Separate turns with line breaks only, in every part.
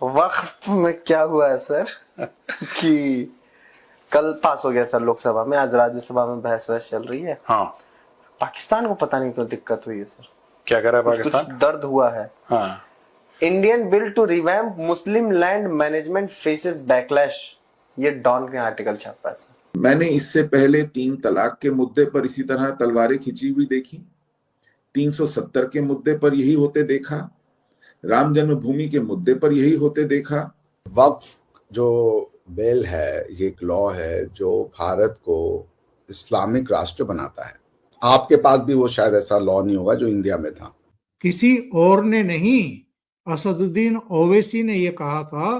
वक्त में क्या हुआ है सर कि कल पास हो गया सर लोकसभा में, आज राज्यसभा में बहस वहस चल रही है।
हाँ,
पाकिस्तान को पता नहीं क्यों दिक्कत हुई है सर।
क्या कर रहा है
कुछ
पाकिस्तान?
दर्द हुआ है।
हाँ,
Indian bill to revamp Muslim land management faces backlash, ये डॉन के आर्टिकल छापा है सर।
मैंने इससे पहले 3 तलाक के मुद्दे पर इसी तरह तलवारें खिंची हुई देखी, 370 के मुद्दे पर यही होते देखा, राम जन्मभूमि के मुद्दे पर यही होते देखा।
वक्फ जो बिल है, ये एक लॉ है जो भारत को इस्लामिक राष्ट्र बनाता है। आपके पास भी वो शायद ऐसा लॉ नहीं होगा जो इंडिया में था।
किसी और ने नहीं, असदुद्दीन ओवैसी ने ये कहा था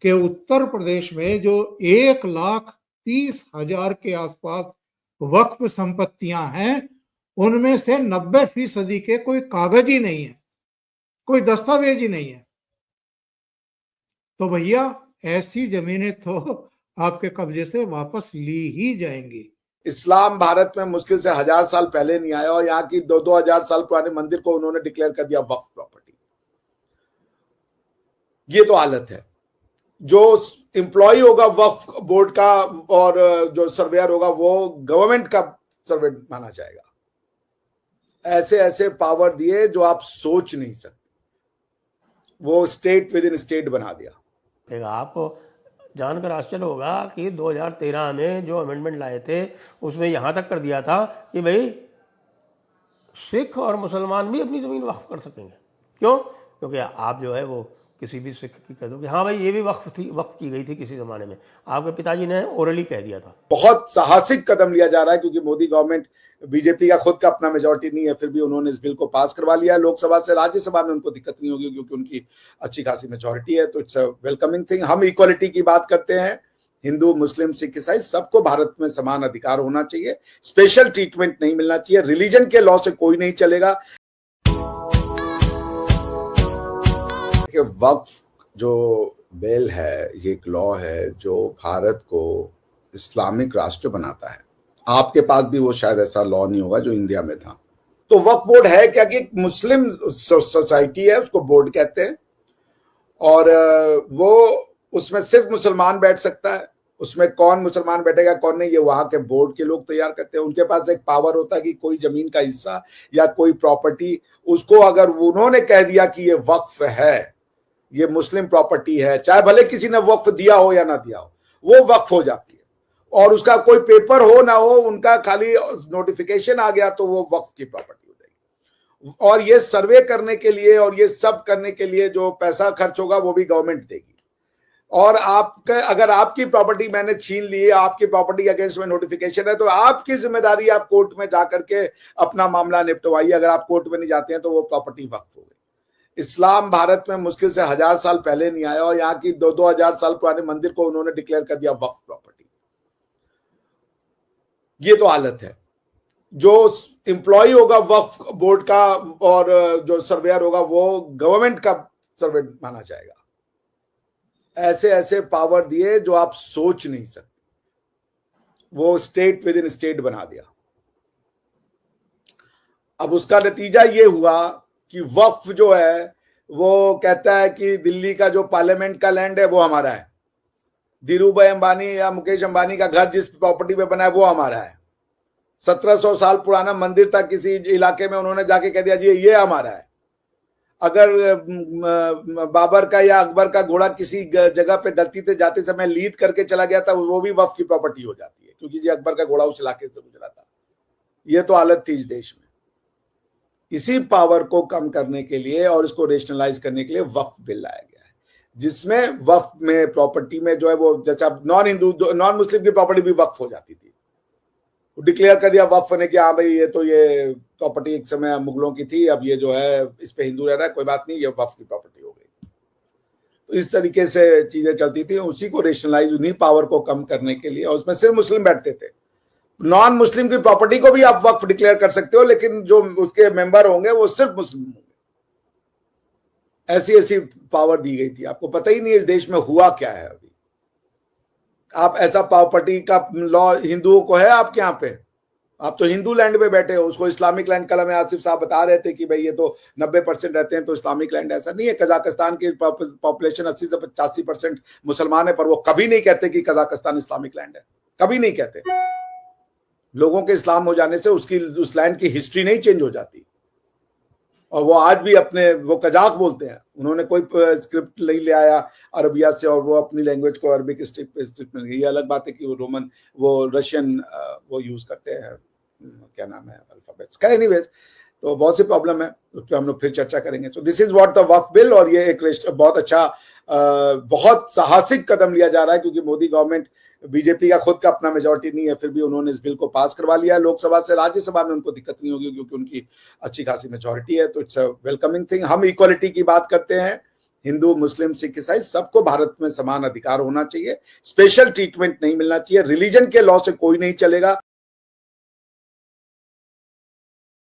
कि उत्तर प्रदेश में जो 1,30,000 के आसपास वक्फ संपत्तियां हैं, उनमें से 90% के कोई कागज ही नहीं है, कोई दस्तावेज ही नहीं है। तो भैया ऐसी जमीनें तो आपके कब्जे से वापस ली ही जाएंगी।
इस्लाम भारत में मुश्किल से 1000 साल पहले नहीं आया और यहाँ की 2-2 हजार साल पुराने मंदिर को उन्होंने डिक्लेयर कर दिया वक्फ प्रॉपर्टी। ये तो हालत है। जो एम्प्लॉय होगा वक्फ बोर्ड का और जो सर्वेयर होगा वो गवर्नमेंट का सर्वेयर माना जाएगा। ऐसे ऐसे पावर दिए जो आप सोच नहीं सकते। वो स्टेट विद इन स्टेट बना दिया।
आपको जानकर आश्चर्य होगा कि 2013 में जो अमेंडमेंट लाए थे उसमें यहाँ तक कर दिया था कि भाई सिख और मुसलमान भी अपनी ज़मीन वक्फ कर सकेंगे। क्यों? क्योंकि आप जो है वो किसी भी सिख की कह दो कि हाँ भाई ये भी वक्फ की गई थी किसी ज़माने में, आपके पिताजी ने ओरली कह दिया था।
बहुत साहसिक कदम लिया जा रहा है क्योंकि मोदी गवर्नमेंट, बीजेपी का खुद का अपना मेजॉरिटी नहीं है, फिर भी उन्होंने इस बिल को पास करवा लिया है लोकसभा से। राज्यसभा में उनको दिक्कत नहीं होगी क्योंकि उनकी अच्छी खासी मेजॉरिटी है, तो इट्स अ वेलकमिंग थिंग। हम इक्वालिटी की बात करते हैं, हिंदू मुस्लिम सिख ईसाई सबको भारत में समान अधिकार होना चाहिए, स्पेशल ट्रीटमेंट नहीं मिलना चाहिए। रिलीजन के लॉ से कोई नहीं चलेगा। वक्फ जो बिल है, ये एक लॉ है जो भारत को इस्लामिक राष्ट्र बनाता है। आपके पास भी वो शायद ऐसा लॉ नहीं होगा जो इंडिया में था। तो वक्फ बोर्ड है क्या कि एक मुस्लिम सोसाइटी है, उसको बोर्ड कहते हैं, और वो उसमें सिर्फ मुसलमान बैठ सकता है। उसमें कौन मुसलमान बैठेगा कौन नहीं, ये वहां के बोर्ड के लोग तैयार करते हैं। उनके पास एक पावर होता है कि कोई जमीन का हिस्सा या कोई प्रॉपर्टी, उसको अगर उन्होंने कह दिया कि ये वक्फ है, ये मुस्लिम प्रॉपर्टी है, चाहे भले किसी ने वक्फ दिया हो या ना दिया हो, वो वक्फ हो जाती है। और उसका कोई पेपर हो ना हो, उनका खाली नोटिफिकेशन आ गया तो वो वक्फ की प्रॉपर्टी हो जाएगी। और ये सर्वे करने के लिए और ये सब करने के लिए जो पैसा खर्च होगा वो भी गवर्नमेंट देगी। और आपका अगर आपकी प्रॉपर्टी मैंने छीन ली है, आपकी प्रॉपर्टी अगेंस्ट में नोटिफिकेशन है, तो आपकी जिम्मेदारी आप कोर्ट में जाकर के अपना मामला निपटवाइए। अगर आप कोर्ट में नहीं जाते हैं तो वो प्रॉपर्टी वक्फ हो गई। इस्लाम भारत में मुश्किल से 1000 साल पहले नहीं आया और यहाँ की 2-2 हजार साल पुराने मंदिर को उन्होंने डिक्लेयर कर दिया वक्फ प्रॉपर्टी। ये तो हालत है। जो एम्प्लॉय होगा वक्फ बोर्ड का और जो सर्वेयर होगा वो गवर्नमेंट का सर्वेयर माना जाएगा। ऐसे ऐसे पावर दिए जो आप सोच नहीं सकते। वो स्टेट विद इन स्टेट बना दिया। अब उसका नतीजा ये हुआ कि वक्फ जो है वो कहता है कि दिल्ली का जो पार्लियामेंट का लैंड है वो हमारा है, धीरूभाई अंबानी या मुकेश अंबानी का घर जिस प्रॉपर्टी पे बना है वो हमारा है। 1700 साल पुराना मंदिर था किसी इलाके में, उन्होंने जाके कह दिया जी ये हमारा है। अगर बाबर का या अकबर का घोड़ा किसी जगह पे गलती से जाते समय लीद करके चला गया था, वो भी वक्फ की प्रॉपर्टी हो जाती है क्योंकि जी अकबर का घोड़ा उस इलाके से गुजरा था। ये तो हालत थी इस देश में। इसी पावर को कम करने के लिए और इसको रेशनलाइज करने के लिए वक्फ बिल लाया गया है, जिसमें वक्फ में प्रॉपर्टी में जो है वो जैसा नॉन मुस्लिम की प्रॉपर्टी भी वक्फ हो जाती थी, डिक्लेयर कर दिया वक्फ ने कि हाँ भाई ये तो ये प्रॉपर्टी एक समय मुगलों की थी, अब ये जो है इस पे हिंदू रह रहा है, कोई बात नहीं, ये वक्फ की प्रॉपर्टी हो गई। तो इस तरीके से चीजें चलती थी। उसी को रेशनलाइज, उन्हीं पावर को कम करने के लिए, और उसमें सिर्फ मुस्लिम बैठते थे। नॉन मुस्लिम की प्रॉपर्टी को भी आप वक्फ डिक्लेयर कर सकते हो, लेकिन जो उसके मेंबर होंगे वो सिर्फ मुस्लिम होंगे। ऐसी ऐसी पावर दी गई थी। आपको पता ही नहीं है इस देश में हुआ क्या है अभी। आप ऐसा प्रॉपर्टी का लॉ हिंदुओं को है आपके यहाँ पे? आप तो हिंदू लैंड में बैठे हो, उसको इस्लामिक लैंड। कल हमें आसिफ साहब बता रहे थे कि भाई ये तो 90% रहते हैं तो इस्लामिक लैंड। ऐसा नहीं है। कजाकिस्तान की पॉपुलेशन 80 से 85% मुसलमान है, पर वो कभी नहीं कहते कि कजाकिस्तान इस्लामिक लैंड है, कभी नहीं कहते। लोगों के इस्लाम हो जाने से उस लैंड की हिस्ट्री नहीं चेंज हो जाती। और वो आज भी वो कजाक बोलते हैं, उन्होंने कोई स्क्रिप्ट नहीं ले आया अरबिया से और वो अपनी लैंग्वेज को अरबिक स्क्रिप्ट मिल गई। ये अलग बात है कि वो रशियन वो यूज करते हैं, क्या नाम है, अल्फाबेट्स का। एनीवेज, तो बहुत सी प्रॉब्लम है, उस पर हम लोग फिर चर्चा करेंगे। तो this is what the Waqf bill. और ये एक बहुत अच्छा बहुत साहसिक कदम लिया जा रहा है, क्योंकि मोदी गवर्नमेंट, बीजेपी का खुद का अपना मेजोरिटी नहीं है, फिर भी उन्होंने इस बिल को पास करवा लिया लोकसभा से। राज्यसभा में उनको दिक्कत नहीं होगी क्योंकि उनकी अच्छी खासी मेजोरिटी है। तो इट्स अ वेलकमिंग थिंग। हम इक्वालिटी की बात करते हैं, हिंदू, मुस्लिम, सिख, ईसाई सबको भारत में समान अधिकार होना चाहिए, स्पेशल ट्रीटमेंट नहीं मिलना चाहिए। रिलीजन के लॉ से कोई नहीं चलेगा।